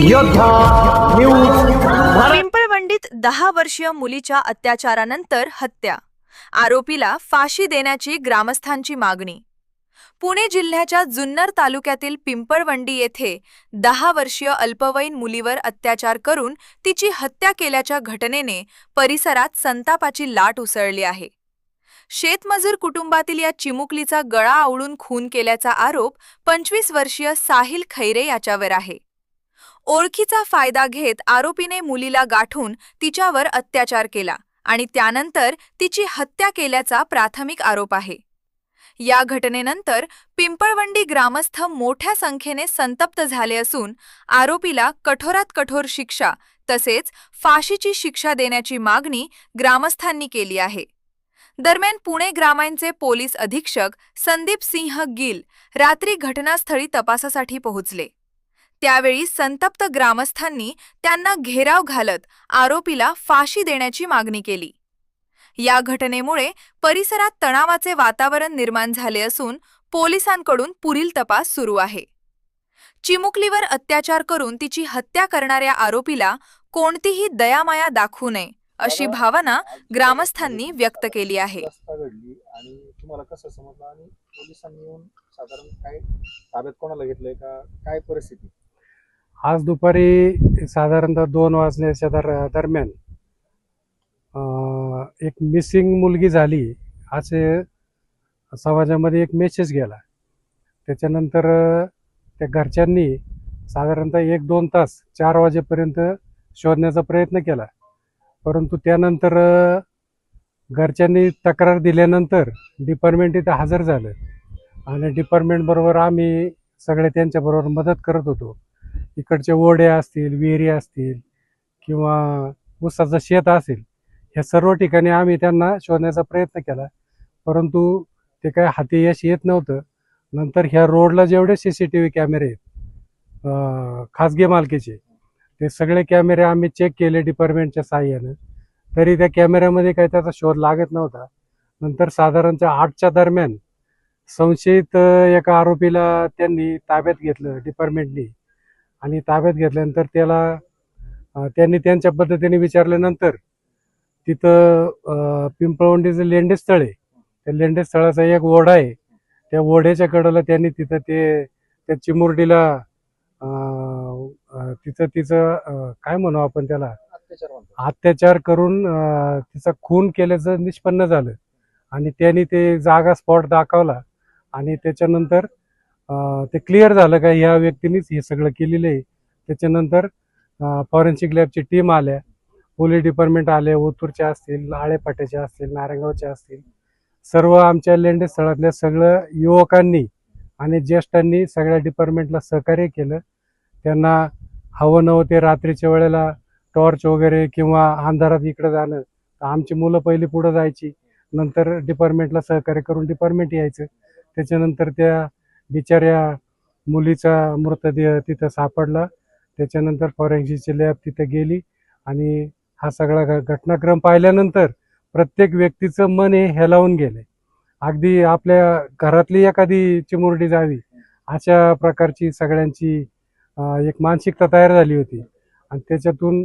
योद्धा न्यूज पिंपळवंडीत 10 वर्षीय मुलीच्या अत्याचारानंतर हत्या, आरोपीला फाशी देण्याची ग्रामस्थांची मागणी। पुणे जिल्ह्याच्या जुन्नर तालुक्यातील पिंपळवंडी येथे 10 वर्षीय अल्पवयीन मुलीवर अत्याचार करून तिची हत्या केल्याच्या घटनेने परिसरात संतापाची लाट उसळली आहे। शेतमजूर कुटुंबातील या चिमुकलीचा गळा आवळून खून केल्याचा आरोप 25 वर्षीय साहिल खैरे याच्यावर आहे। ओळखीचा फायदा घेत आरोपीने मुलीला गाठून तिच्यावर अत्याचार केला आणि त्यानंतर तिची हत्या केल्याचा प्राथमिक आरोप आहे। या घटनेनंतर पिंपळवंडी ग्रामस्थ मोठ्या संख्येने संतप्त झाले असून आरोपीला कठोरात कठोर शिक्षा तसेच फाशीची शिक्षा देण्याची मागणी ग्रामस्थांनी केली आहे। दरम्यान पुणे ग्रामांचे पोलीस अधीक्षक संदीप सिंह गिल रात्री घटनास्थळी तपासासाठी पोहोचले। त्यावेळी संतप्त ग्रामस्थांनी त्यांना घेराव घालत आरोपीला फाशी देण्याची मागणी केली। या घटनेमुळे परिसरात तणावाचे वातावरण निर्माण झाले असून पोलिसांकडून पुढील तपास सुरू आहे। चिमुकलीवर अत्याचार करून तिची हत्या करणाऱ्या आरोपीला कोणतीही दयामाया दाखवू नये अशी भावना ग्रामस्थांनी व्यक्त केली आहे। आणि तुम्हाला कसं समजलं आणि पोलिसांनी येऊन साधारण काय ताब्यात कोणाला घेतलंय का काय परिस्थिती? आज दुपारी साधारणतः 2 वाजण्याच्या दरम्यान एक मिसिंग मुलगी झाली असे समाजामध्ये एक मेसेज गेला। त्याच्यानंतर त्या घरच्यांनी साधारणतः 1-2 तास 4 वाजेपर्यंत शोधण्याचा प्रयत्न केला, परंतु त्यानंतर घरच्यांनी तक्रार दिल्यानंतर डिपार्टमेंट इथं हजर झालं आणि डिपार्टमेंट बरोबर आम्ही सगळे त्यांच्याबरोबर मदत करत होतो। इकडचे ओढे असतील, विहिरी असतील किंवा ऊसाचं शेत असेल, ह्या सर्व ठिकाणी आम्ही त्यांना शोधण्याचा प्रयत्न केला, परंतु ते काय हाती यश येत नव्हतं। नंतर ह्या रोडला जेवढे CCTV कॅमेरे आहेत खाजगी मालकीचे, ते सगळे कॅमेरे आम्ही चेक केले डिपार्टमेंटच्या साहाय्यानं, तरी त्या कॅमेऱ्यामध्ये काही त्याचा शोध लागत नव्हता। नंतर साधारणतः 8च्या दरम्यान संशयित एका आरोपीला त्यांनी ताब्यात घेतलं डिपार्टमेंटनी आणि ताब्यात घेतल्यानंतर त्यांनी त्यांच्या पद्धतीने विचारल्यानंतर तिथं पिंपळवंडीचं लेंडेस्थळ आहे, त्या लेंडेस्थळाचा एक ओढा आहे, त्या ओढ्याच्या कडेला त्यांनी तिथं त्या चिमुरडीला तिचं काय म्हणू आपण त्याला अत्याचार करून तिचा खून केल्याचं निष्पन्न झालं आणि त्यांनी ते जागा स्पॉट दाखवला आणि त्याच्यानंतर ते क्लिअर झालं का ह्या व्यक्तीनेच हे सगळं केलेलं आहे। त्याच्यानंतर फॉरेन्सिक लॅबची टीम आल्या, पोलीस डिपार्टमेंट आले, ओतूरचे असतील, आळेपाट्याचे असतील, नारायणगावचे असतील, सर्व आमच्या लेंडे स्थळातल्या सगळं युवकांनी आणि ज्येष्ठांनी सगळ्या डिपार्टमेंटला सहकार्य केलं। त्यांना हवं नव्हते रात्रीच्या वेळेला टॉर्च वगैरे किंवा अंधारात इकडं जाणं, तर आमची मुलं पहिली पुढं जायची, नंतर डिपार्टमेंटला सहकार्य करून डिपार्टमेंट यायचं। त्याच्यानंतर त्या बिचाऱ्या मुलीचा मृतदेह तिथं सापडला, त्याच्यानंतर फॉरेन्सिकची लॅब तिथं गेली आणि हा सगळा घटनाक्रम पाहिल्यानंतर प्रत्येक व्यक्तीचं मन हे हेलावून गेले। अगदी आपल्या घरातली एखादी चिमुरडी जावी अशा प्रकारची सगळ्यांची एक मानसिकता तयार झाली होती आणि त्याच्यातून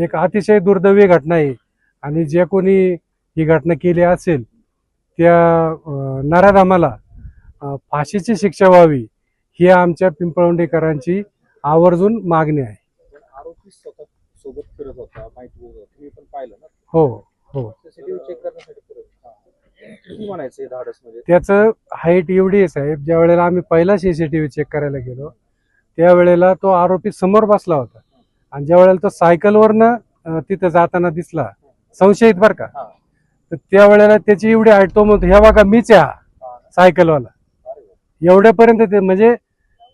एक अतिशय दुर्दैवी घटना आहे आणि जे कोणी ही घटना केली असेल त्या नराधमाला फाशीची शिक्षा व्हावी ही आमच्या पिंपळवंडीकरांची आवर्जून मागणी आहे। आरोपी स्वतः सोबत फिरत होता, माहिती होतं, तुम्ही पण पाहिलं ना? हो हो, CCTV चेक करण्यासाठी फिरत किती म्हणायचं धाडस म्हणजे? त्याचं हाईट एवढी आहे साहेब, ज्या वेळेला आम्ही पहिला CCTV चेक करायला गेलो त्यावेळेला तो आरोपी समोर बसला होता आणि ज्या वेळेला तो सायकलवरनं तिथं जाताना दिसला संशयित बरं का, तर त्यावेळेला त्याची एवढी हाईट, तो म्हणतो ह्या बघा मीच आहे सायकलवाला, एवढ्यापर्यंत ते म्हणजे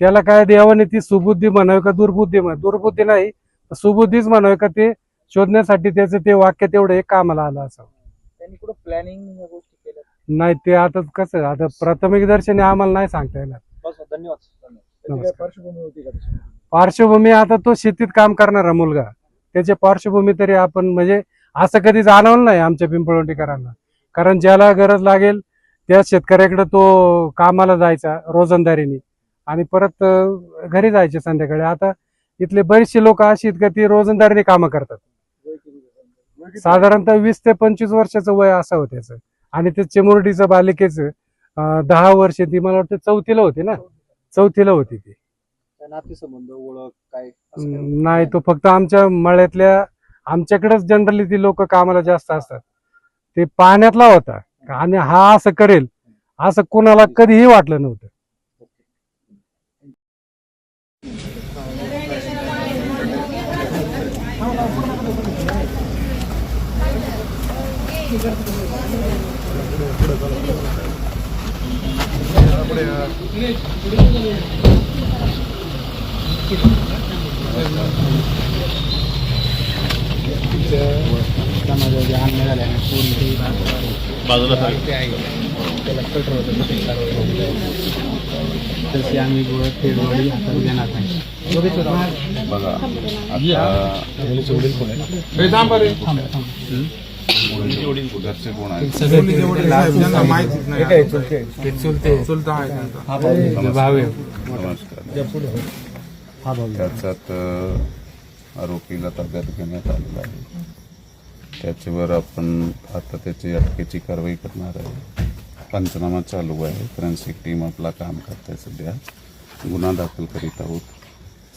त्याला काय देवाने ती सुबुद्धी म्हणावी का दुर्बुद्धी दुर्बुद्धी नाही सुबुद्धीच म्हणावी का, ते शोधण्यासाठी त्याचं ते वाक्य तेवढं एक कामाला आलं असावं। त्यांनी कुठं प्लॅनिंग या गोष्टी केल्या नाही, ते आता कसं आता प्राथमिक दर्शनी आम्हाला नाही सांगता येणार। बस, धन्यवाद। त्याची काय पार्श्वभूमी होती का? पार्श्वभूमी आता तो शेतीत काम करणारा मुलगा, त्याची पार्श्वभूमी तरी आपण म्हणजे असं कधी जाणवलं नाही आमच्या पिंपळवंडीकरांना, कारण ज्याला गरज लागेल त्या शेतकऱ्याकडे तो कामाला जायचा रोजंदारीने आणि परत घरी जायचे संध्याकाळी। आता इथले बरेचसे लोक अशी आहेत का ती रोजंदारीने कामं करतात. साधारणतः 20 ते 25 वर्षाचं वय असावं त्याचं. आणि ते चिमुरडीचं बालिकेचं 10 वर्ष, ती मला वाटतं 4थीला होती ना, 4थीला होती ती. काय नातेसंबंध ओळख काय असं काय? नाही, तो फक्त आमच्या मळ्यातल्या, आमच्याकडेच जनरली ती लोक कामाला जास्त असतात, ते पाण्यातला होता. आणि हा असं करेल असं कोणाला कधीही वाटलं नव्हतं. तशी आम्ही खेळवडी हातात घेणार नाही. बघा आता मुलीचे वडील कोण आहेत? घरचे कोण आहेत? नमस्कार. त्याच्यात आरोपीला ताब्यात घेण्यात आलेला आहे. त्याच्यावर आपण आता त्याची अटकेची कारवाई करणार आहे. पंचनामा चालू आहे. फॉरेन्सिक टीम आपला काम करते. सध्या गुन्हा दाखल करीत आहोत.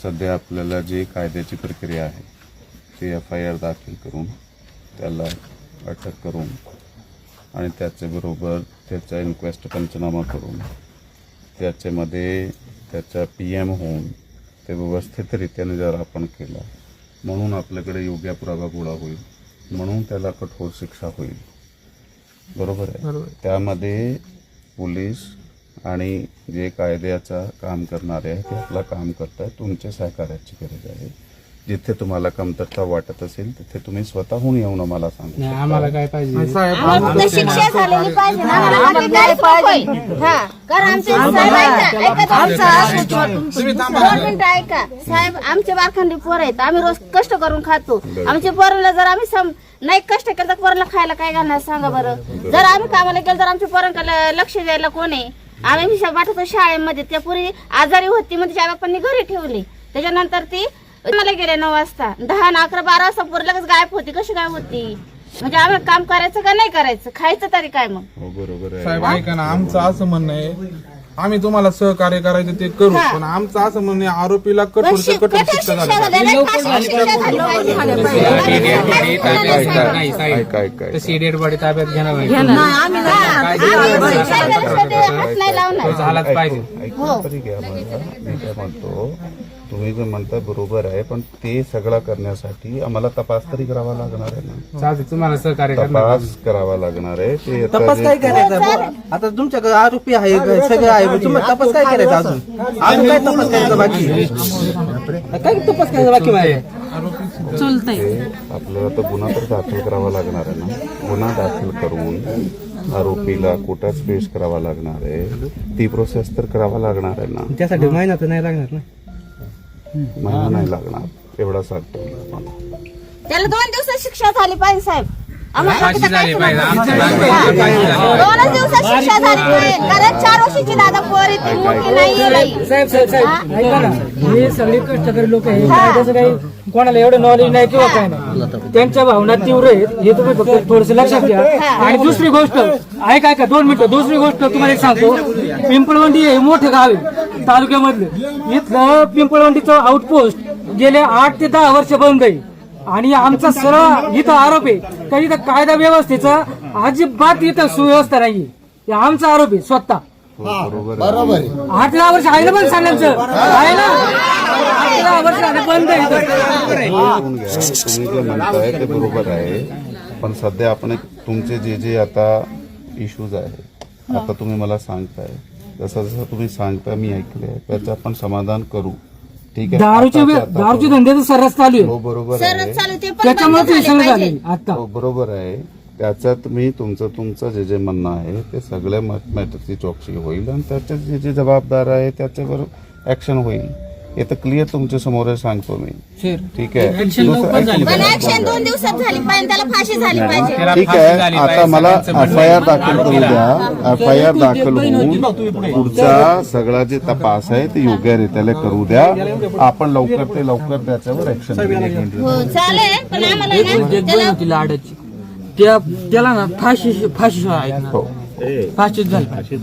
सध्या आपल्याला जी कायद्याची प्रक्रिया आहे ती FIR दाखल करून त्याला अटक करून आणि त्याच्याबरोबर त्याचा इन्क्वेस्ट पंचनामा करून त्याच्यामध्ये त्याचा PM होऊन ते व्यवस्थितरित्याने जर आपण केला म्हणून आपल्याकडे योग्य पुरावा गोळा होईल, म्हणून त्याला कठोर शिक्षा होईल. बरोबर आहे. त्यामध्ये पोलीस आणि जे कायद्याचं काम करणारे आहे ते आपलं काम करतात. तुमच्या सहकार्याची गरज आहे. जिथे तुम्हाला कमतरता वाटत असेल तिथे तुम्ही स्वतःहून येऊन आम्हाला सांगा. आम्हाला काय पाहिजे? शिक्षा झालेली पाहिजे ना, आम्हाला बाकी काहीच नकोय. हा, कारण आमचे साहेब ऐका, 2 मिनिटं ऐका साहेब, आमचे बारखंडी पोर आहेत, आम्ही रोज कष्ट करून खातो. आमच्या पोरांना जर आम्ही नाही कष्ट केलं तर पोरांना खायला काय घालणार सांगा बरं. जर आम्ही कामाला गेलो तर आमच्या पोरांकडे लक्ष द्यायला कोण आहे? आम्ही पाठवतो शाळेमध्ये. त्या पूर्वी आजारी होती मग तिच्या बापांनी घरी ठेवली. त्याच्यानंतर ती मला गेले 9 वाजता, 10, 11, 12 वाजता पोरं लगेच गायब होती. कशी काय होती? म्हणजे आम्हाला काम करायचं का नाही करायचं? खायचं तरी काय मग? बरोबर आहे. साहेब ऐका ना, आमचं असं म्हणणं आहे, आम्ही तुम्हाला सहकार्य करायचं ते करू, पण आमचं असं म्हणणं आहे आरोपीला कठोर शिक्षा झाली पाहिजे. ऐका तशी डेड बॉडी ताब्यात घेणार नाही. झालाच पाहिजे. तरी घ्या मला. मी काय म्हणतो, तुम्ही जे म्हणता बरोबर आहे, पण ते सगळं करण्यासाठी आम्हाला तपास तरी करावा लागणार आहे ना. चालते, तुम्हाला सहकार्य करणार. तपास करावा लागणार आहे. ते आता तपास जे- काय करायचा? आता तुमच्याकडे आरोपी आहे, सगळं आहे, तुम्हाला तपास काय करायचा? अजून काय तपास करायचा बाकी? काय तपास करायचा बाकी आहे? ते आपल्याला तर गुन्हा तर दाखल करावा लागणार आहे ना. गुन्हा दाखल करून आरोपीला कोर्टात पेश करावा लागणार आहे. ती प्रोसेस तर करावा लागणार आहे ना. त्यासाठी महिना तर नाही लागणार ना. महिना नाही लागणार एवढा सांगतो. त्याला 2 दिवसात शिक्षा झाली पाहिजे साहेब. आम्हाला फाशी बाकीचं झाली काहीच पाहिजे. नको. आमच्या बाकी फाशी झाली. 2 दिवसात शिक्षा झाली पाहिजे. कारण 4 वर्षाची दादा पोर ती मोठी नाही. साहेब ऐका ना, हे सगळे कष्टकरी लोक आहे, कायद्याचं काही कोणाला एवढं नॉलेज नाही किंवा काय नाही. त्यांच्या भावना तीव्र आहेत हे तुम्ही फक्त थोडस लक्षात घ्या. आणि दुसरी गोष्ट ऐका 2 मिनिटं. दुसरी गोष्ट तुम्हाला एक सांगतो, पिंपळवंडी हे मोठं गाव आहे तालुक्यामधलं. इथलं पिंपळवंडीचं आउटपोस्ट गेले 8 ते 10 वर्ष बंद आहे. आणि आमचा सरळ इथं आरोप आहे का इथं कायदा व्यवस्थेचा अजिबात इथं सुव्यवस्था नाहीये. हे आमचा आरोप आहे स्वतः. बरोबर 8 ते 10 वर्ष आहे ना, पण सांगायचं आहे ना, 8 ते 10 वर्ष झाले बंद आहे इथं. ऐकून घ्या. तुम्ही जे म्हणताय ते बरोबर आहे, पण सध्या आपण तुमचे जे आता इश्यूज आहे, आता तुम्ही मला सांगताय, जसं जसं तुम्ही सांगता मी ऐकलंय, त्याचं आपण समाधान करू. ठीक आहे. दारूचे धंद्याचं सर्रास चालू हो आहे. बरोबर आहे. सरच चालू ते पण त्याच्यामुळे बंद ते झाले सगळं पाहिजे. झाले आता. हो बरोबर आहे. त्याच्यात मी तुमचं जे म्हणणं आहे ते सगळ्या मॅटरची चौकशी होईल आणि त्याच्यात जे जबाबदार आहे त्याच्यावर ऍक्शन होईल. हे तर क्लिअर तुमच्या समोर सांगतो मी. ठीक आहे. पण ऍक्शन 2 दिवसात झाली पाहिजे, त्याला फाशी झाली पाहिजे. ठीक आहे. आता मला FIR दाखल करू द्या. FIR दाखल होऊन पुढचा सगळा जे तपास आहे ते योग्यरीत्याने करू द्या. आपण लवकर ते लवकर त्याच्यावर ऍक्शन घेऊ. हो चालेल, पण आम्हाला ना त्याला लाडाची त्याला ना फाशी हो फाशीच झाली.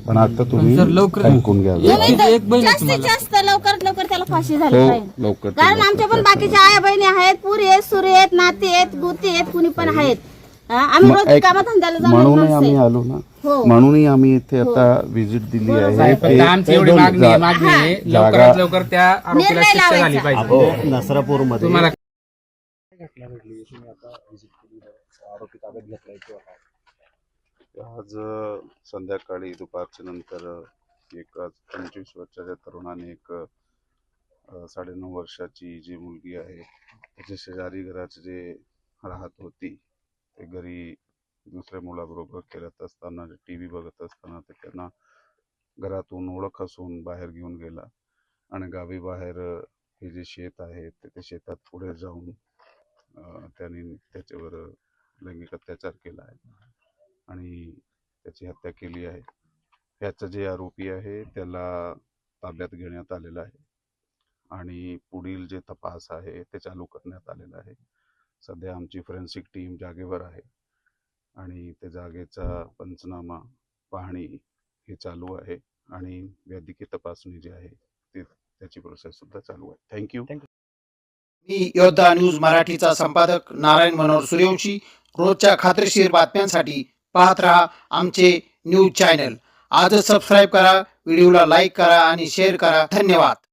पण आता तुम्ही ऐकून घ्या. जास्तीत जास्त लवकरात लवकर त्याला फाशी झाली हो पाहिजे. लवकर कारण आमच्या पण बाकीच्या आया बहिणी आहेत, पुरी आहेत, सुरी आहेत, नाती आहेत, गुती आहेत, कुणी पण आहेत. आम्ही रोज कामाधंद्याला म्हणूनही आम्ही आलो ना. हो. म्हणूनही आम्ही इथे आता व्हिजिट दिली आहे. फक्त आमची एवढी मागणी आहे लवकरात लवकर त्या आरोपीला निर्णय शिक्षा झाली लावायचा. पाहिजे. तुम्हाला आरोपी ताब्यात घेतलाय किंवा काय? आज संध्याकाळी दुपारच्या नंतर एक 25 वर्षाच्या तरुणाने एक 9.5 वर्षाची जी मुलगी आहे त्याच्या शेजारी घरात जे राहत होती ते घरी दुसऱ्या मुलाबरोबर खेळत असताना TV बघत असताना ते त्यांना घरातून ओळख असून बाहेर घेऊन गेला आणि गावी बाहेर हे जे शेत आहे ते शेतात पुढे जाऊन त्यांनी त्याच्यावर लैंगिक अत्याचार केला आहे आणि त्याची हत्या केली आहे. याचा जे आरोपी आहे त्याला ताब्यात घेण्यात आलेला आहे आणि पुढील जे तपास आहे ते चालू करण्यात आलेला आहे. सध्या आमची फॉरेन्सिक टीम जागेवर आहे आणि त्या जागेचा पंचनामा पाहणी हे चालू आहे आणि वैद्यकीय तपासणी जी आहे ती त्याची प्रोसेस सुद्धा चालू आहे. थँक्यू. मी योद्धा न्यूज मराठीचा संपादक नारायण मनोहर सूर्यवंशी. रोजच्या खात्रीशीर बातम्यांसाठी पाहत रहा आमचे न्यूज चॅनल. आजच सबस्क्राईब करा, व्हिडिओला लाईक करा आणि शेअर करा. धन्यवाद.